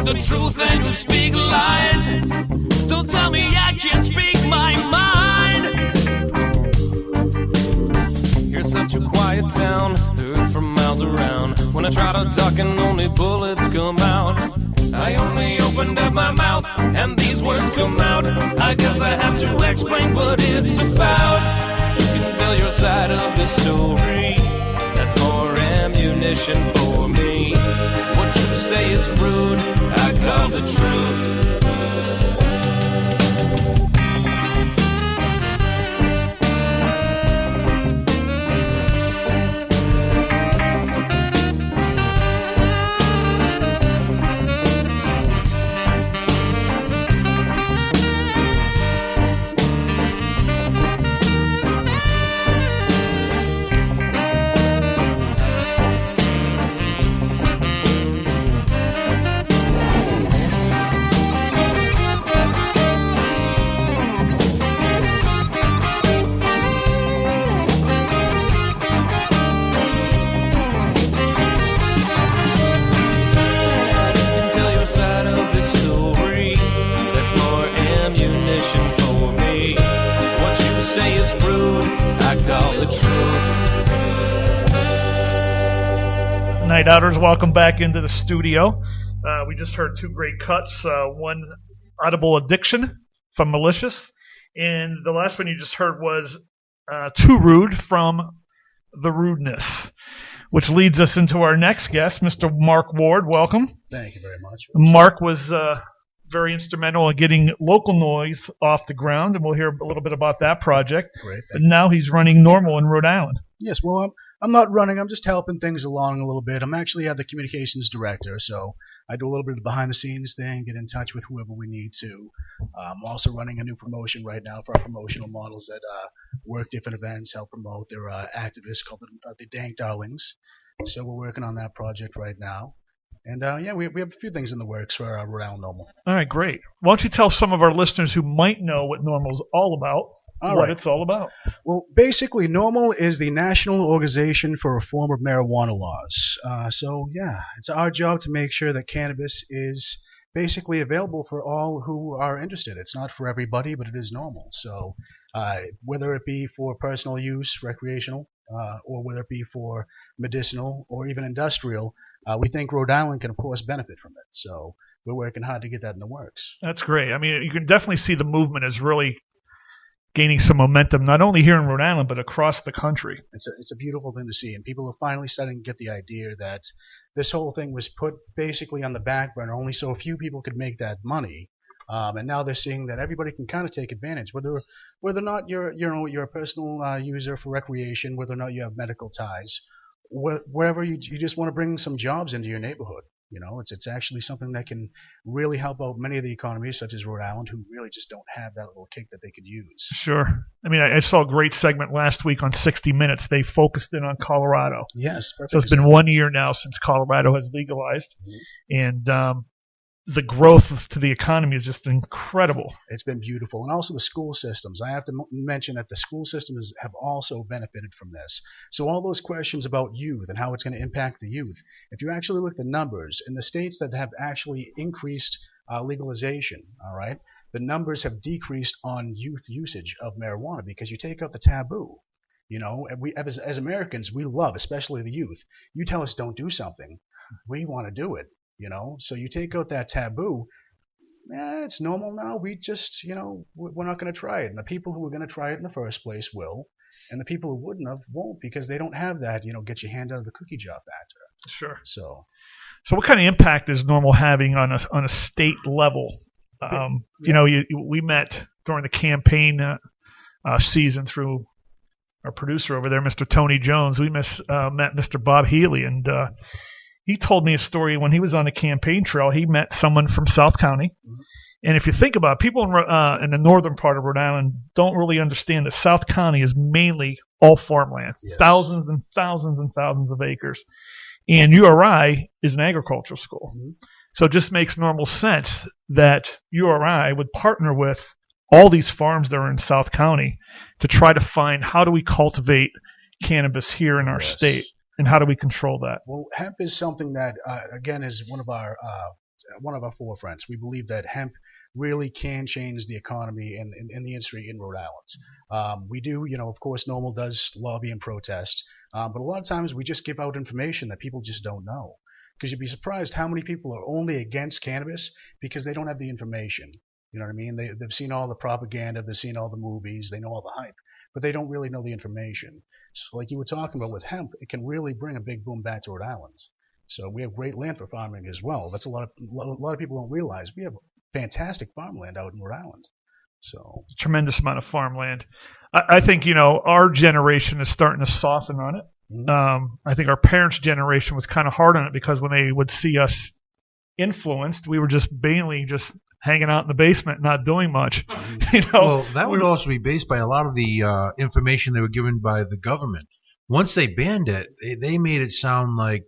the truth and who speak lies. Don't tell me I can't speak my mind. You're such a quiet sound, heard from miles around. When I try to talk and only bullets come out. I only opened up my mouth and these words come out. I guess I have to explain what it's about. You can tell your side of the story. That's more ammunition for me. What you say is rude, I call the truth. Night Outers, welcome back into the studio. We just heard two great cuts. One, Audible Addiction from Malicious, and the last one you just heard was Too Rude from The Rudeness, which leads us into our next guest, Mr. Mark Ward. Welcome. Thank you very much. Mark was very instrumental in getting Local Noise off the ground, and we'll hear a little bit about that project. Great. But now he's running Normal in Rhode Island. Yes, well, I'm not running. I'm just helping things along a little bit. I'm actually the communications director, so I do a little bit of the behind-the-scenes thing, get in touch with whoever we need to. I'm also running a new promotion right now for our promotional models that work different events, help promote. They're activists called the Dank Darlings. So we're working on that project right now. And, we have a few things in the works for Rhode Island Normal. All right, great. Why don't you tell some of our listeners who might know what Normal's all about, it's all about. Well, basically, Normal is the National Organization for Reform of Marijuana Laws. It's our job to make sure that cannabis is basically available for all who are interested. It's not for everybody, but it is normal. So whether it be for personal use, recreational, or whether it be for medicinal or even industrial, we think Rhode Island can, of course, benefit from it. So we're working hard to get that in the works. That's great. I mean, you can definitely see the movement is really gaining some momentum, not only here in Rhode Island, but across the country. It's a beautiful thing to see, and people are finally starting to get the idea that this whole thing was put basically on the back burner. Only so few people could make that money. And now they're seeing that everybody can kind of take advantage, whether or not you're a personal user for recreation, whether or not you have medical ties, wherever you just want to bring some jobs into your neighborhood. You know, it's actually something that can really help out many of the economies, such as Rhode Island, who really just don't have that little kick that they could use. Sure. I mean, I saw a great segment last week on 60 Minutes. They focused in on Colorado. Yes, perfect. So it's been 1 year now since Colorado has legalized, and the growth to the economy is just incredible. It's been beautiful. And also the school systems. I have to mention that the school systems have also benefited from this. So all those questions about youth and how it's going to impact the youth, if you actually look at the numbers, in the states that have actually increased legalization, all right, the numbers have decreased on youth usage of marijuana because you take out the taboo. You know, and we as Americans, we love, especially the youth. You tell us don't do something, we want to do it. You know, so you take out that taboo, it's normal now. We just, we're not going to try it. And the people who are going to try it in the first place will, and the people who wouldn't have won't because they don't have that, get your hand out of the cookie jar factor. Sure. So what kind of impact is Normal having on a state level? We met during the campaign season through our producer over there, Mr. Tony Jones. We met Mr. Bob Healy, and he told me a story when he was on the campaign trail. He met someone from South County. Mm-hmm. And if you think about it, people in the northern part of Rhode Island don't really understand that South County is mainly all farmland, yes. Thousands and thousands and thousands of acres. And URI is an agricultural school. Mm-hmm. So it just makes normal sense that URI would partner with all these farms that are in South County to try to find how do we cultivate cannabis here in our state. And how do we control that? Well, hemp is something that, again, is one of our one of our forefronts. We believe that hemp really can change the economy and the industry in Rhode Island. We do, of course, Normal does lobby and protest, but a lot of times we just give out information that people just don't know. Because you'd be surprised how many people are only against cannabis because they don't have the information. You know what I mean? They've seen all the propaganda, they've seen all the movies, they know all the hype, but they don't really know the information. So like you were talking about with hemp, it can really bring a big boom back to Rhode Island. So we have great land for farming as well. That's a lot of people don't realize. We have fantastic farmland out in Rhode Island. So a tremendous amount of farmland. I think, our generation is starting to soften on it. I think our parents' generation was kind of hard on it because when they would see us influenced, we were just mainly just hanging out in the basement, not doing much. Well, that would also be based by a lot of the information they were given by the government. Once they banned it, they made it sound like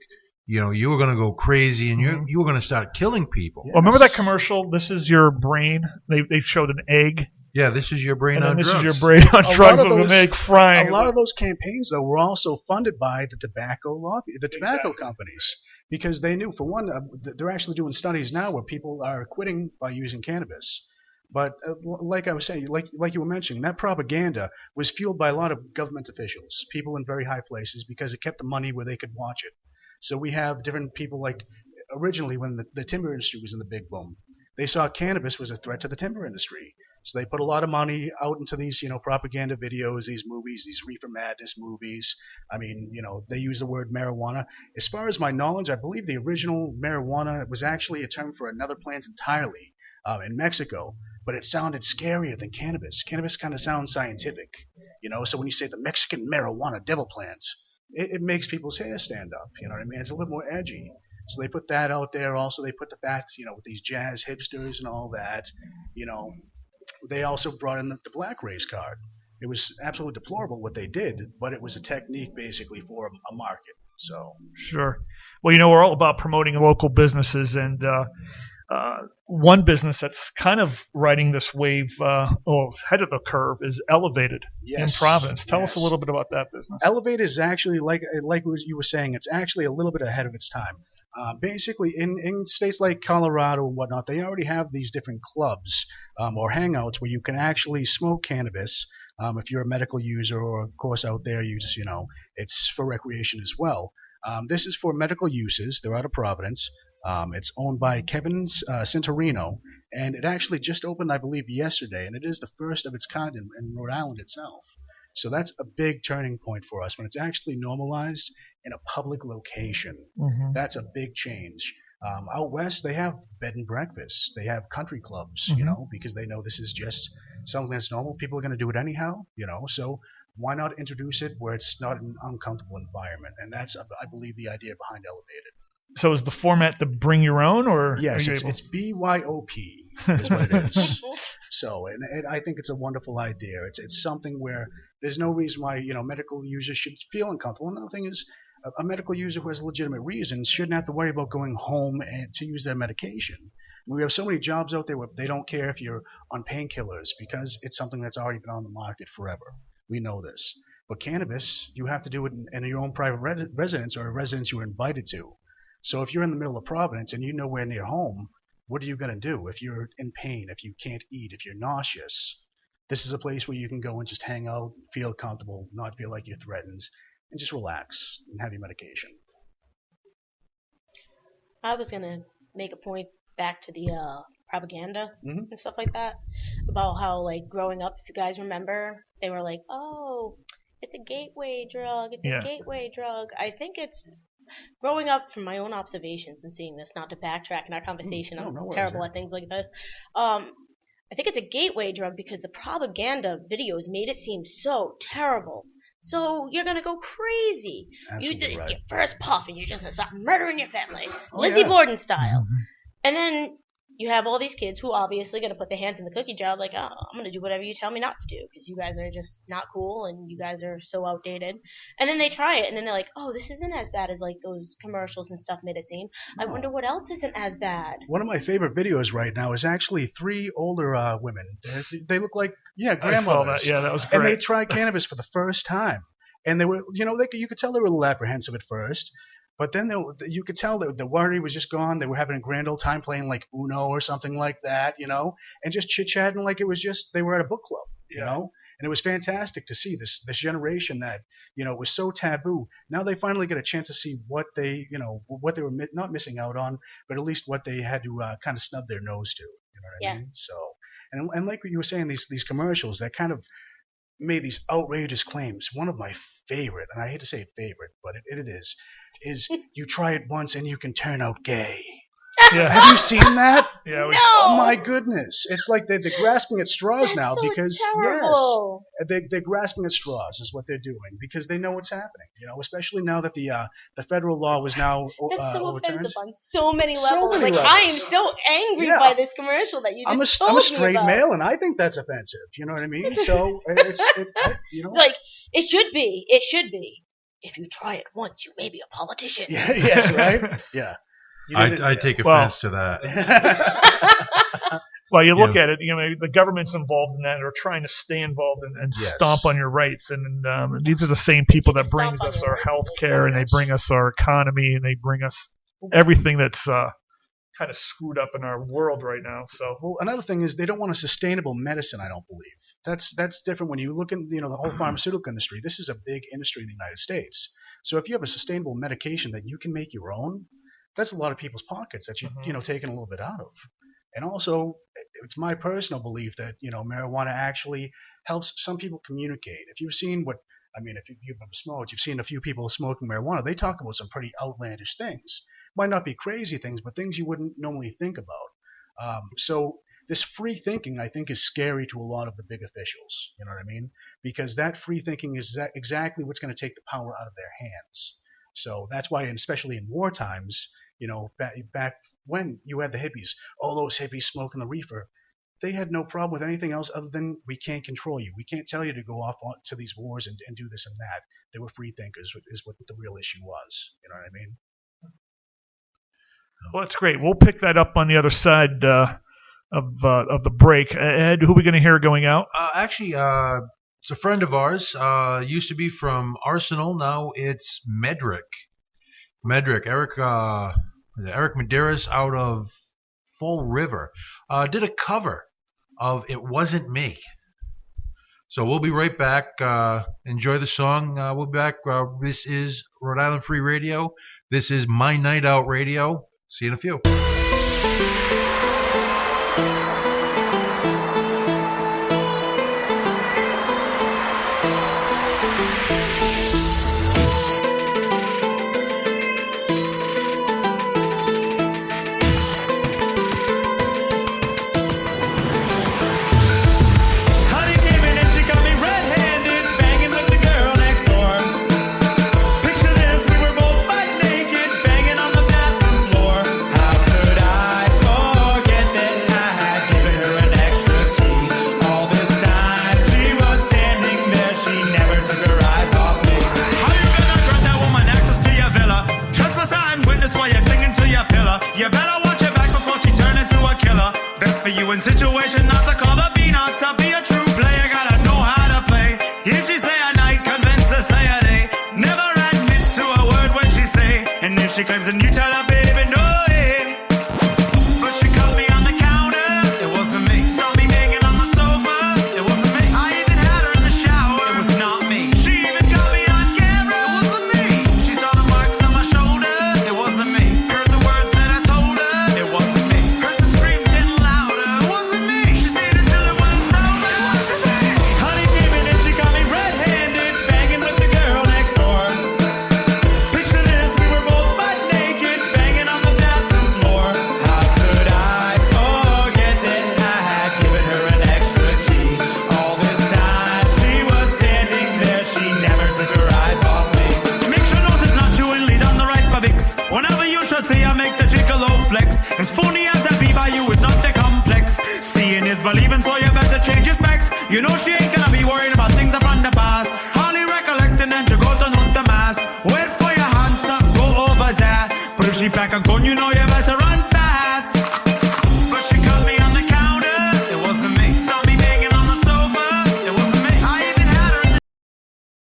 you were going to go crazy and you were going to start killing people. Well, remember that commercial? This is your brain. They showed an egg. Yeah, this is your brain on drugs. This is your brain on drugs with an egg frying. A lot of those campaigns, though, were also funded by the tobacco lobby, the tobacco companies, because they knew, for one, they're actually doing studies now where people are quitting by using cannabis. But like I was saying, like you were mentioning, that propaganda was fueled by a lot of government officials, people in very high places, because it kept the money where they could watch it. So we have different people like originally when the timber industry was in the big boom, they saw cannabis was a threat to the timber industry. So they put a lot of money out into these, propaganda videos, these movies, these reefer madness movies. I mean, they use the word marijuana. As far as my knowledge, I believe the original marijuana was actually a term for another plant entirely in Mexico, but it sounded scarier than cannabis. Cannabis kind of sounds scientific, so when you say the Mexican marijuana devil plant, it makes people's hair stand up. You know what I mean? It's a little more edgy. So they put that out there. Also, they put the fact, with these jazz hipsters and all that, they also brought in the black race card. It was absolutely deplorable what they did, but it was a technique basically for a market. So sure. Well, we're all about promoting local businesses, and one business that's kind of riding this wave, ahead of the curve, is Elevated in Providence. Tell us a little bit about that business. Elevated is actually, like you were saying, it's actually a little bit ahead of its time. Basically, in states like Colorado and whatnot, they already have these different clubs or hangouts where you can actually smoke cannabis if you're a medical user, or of course out there it's for recreation as well. This is for medical uses. They're out of Providence. It's owned by Kevin Cintorino, and it actually just opened, I believe, yesterday, and it is the first of its kind in Rhode Island itself. So that's a big turning point for us when it's actually normalized in a public location. Mm-hmm. That's a big change. Out west, they have bed and breakfast. They have country clubs, because they know this is just something that's normal. People are going to do it anyhow, so why not introduce it where it's not an uncomfortable environment? And that's, I believe, the idea behind Elevated. So is the format to bring your own, or? Yes, it's BYOP is what it is. So, and I think it's a wonderful idea. It's something where there's no reason why, medical users should feel uncomfortable. Another thing is, a medical user who has legitimate reasons shouldn't have to worry about going home and to use their medication. We have so many jobs out there where they don't care if you're on painkillers because it's something that's already been on the market forever. We know this. But cannabis, you have to do it in your own private residence or a residence you were invited to. So if you're in the middle of Providence and you're nowhere near home, what are you going to do if you're in pain, if you can't eat, if you're nauseous? This is a place where you can go and just hang out, feel comfortable, not feel like you're threatened, and just relax and have your medication. I was going to make a point back to the propaganda and stuff like that, about how, like, growing up, if you guys remember, they were like, oh, it's a gateway drug, it's a gateway drug. I think it's, growing up from my own observations and seeing this, not to backtrack in our conversation, I'm terrible at things like this, I think it's a gateway drug because the propaganda videos made it seem so terrible. So you're going to go crazy. Absolutely You right. your first puff and you're just going to start murdering your family. Lizzie Borden style. And then you have all these kids who obviously going to put their hands in the cookie jar like, oh, I'm going to do whatever you tell me not to do because you guys are just not cool and you guys are so outdated. And then they try it and then they're like, oh, this isn't as bad as like those commercials and stuff made it seem. I wonder what else isn't as bad. One of my favorite videos right now is actually 3 older women. They look like, grandmothers. I saw that. Yeah, that was great. And they tried cannabis for the first time. And they were, you could tell they were a little apprehensive at first. But then you could tell that the worry was just gone. They were having a grand old time playing like Uno or something like that, and just chit-chatting like it was just they were at a book club, you know. And it was fantastic to see this generation that, was so taboo. Now they finally get a chance to see what they were not missing out on, but at least what they had to kind of snub their nose to. You know what I mean? So, and like what you were saying, these commercials that kind of made these outrageous claims. One of my favorite, and I hate to say favorite, but it is you try it once and you can turn out gay. Yeah. Have you seen that? Yeah. No. Oh my goodness! It's like they're grasping at straws now so because terrible. they're grasping at straws is what they're doing because they know what's happening. Especially now that the federal law was now That's so overturned. offensive on so many So levels. many like levels. I am so angry by this commercial that you just I'm a told straight me about. male, and I think that's offensive. You know what I mean? So it's It's like it should be. It should be. If you try it once, you may be a politician. Yeah. Yes. Right. Yeah. I take offense to that. Well, you look at it, the government's involved in that or trying to stay involved and stomp on your rights. And these are the same people that brings us our health care and they bring us our economy and they bring us everything that's kind of screwed up in our world right now. So, well, another thing is they don't want a sustainable medicine. I don't believe that's different when you look at the whole pharmaceutical industry. This is a big industry in the United States. So if you have a sustainable medication that you can make your own, that's a lot of people's pockets that you're taking a little bit out of. And also, it's my personal belief that marijuana actually helps some people communicate. If you've seen if you've ever smoked, you've seen a few people smoking marijuana. They talk about some pretty outlandish things. Might not be crazy things, but things you wouldn't normally think about. So this free thinking, I think, is scary to a lot of the big officials. You know what I mean? Because that free thinking is exactly what's going to take the power out of their hands. So that's why, and especially in war times, back when you had the hippies, all those hippies smoking the reefer, they had no problem with anything else other than we can't control you. We can't tell you to go off to these wars and do this and that. They were free thinkers is what the real issue was. You know what I mean? Well, that's great. We'll pick that up on the other side of the break. Ed, who are we going to hear going out? Actually, it's a friend of ours. Used to be from Arsenal. Now it's Medrick. Eric Medeiros out of Fall River did a cover of "It Wasn't Me." So we'll be right back. Enjoy the song. We'll be back. This is Rhode Island Free Radio. This is MyNighOut Radio. See you in a few. Situation not to call the B, not to be a true player, gotta know how to play. If she say a night, convince her say a day. Never admit to a word when she say. And if she claims a new tell her baby no way. But she caught me on the counter, it wasn't me. Saw me naked on the sofa, it wasn't me. I even had her in the shower, it was not me. She even got me on camera, it wasn't me. She saw the marks on my shoulder, it wasn't me. Heard the words that I told her, it wasn't me. Heard the screams getting louder. She stayed until it was over. It wasn't me. Honey came in and she got me red-handed, banging with the girl next door. Picture this, we were both butt naked, banging on the bathroom floor. How could I forget that I had given her an extra key? All this time she was standing there, she never took her eyes off me. Make sure nose is not you and lead on the right Pavix. Whenever you should see I make the gigolo flex. As phony as I be by you is not the complex. Seeing is believing, so you better change your specs. You know she ain't gonna be worried about things up from the past. Hardly recollecting and you go to note the mask. Wait for your hands up, go over there. But if she pack a gun, you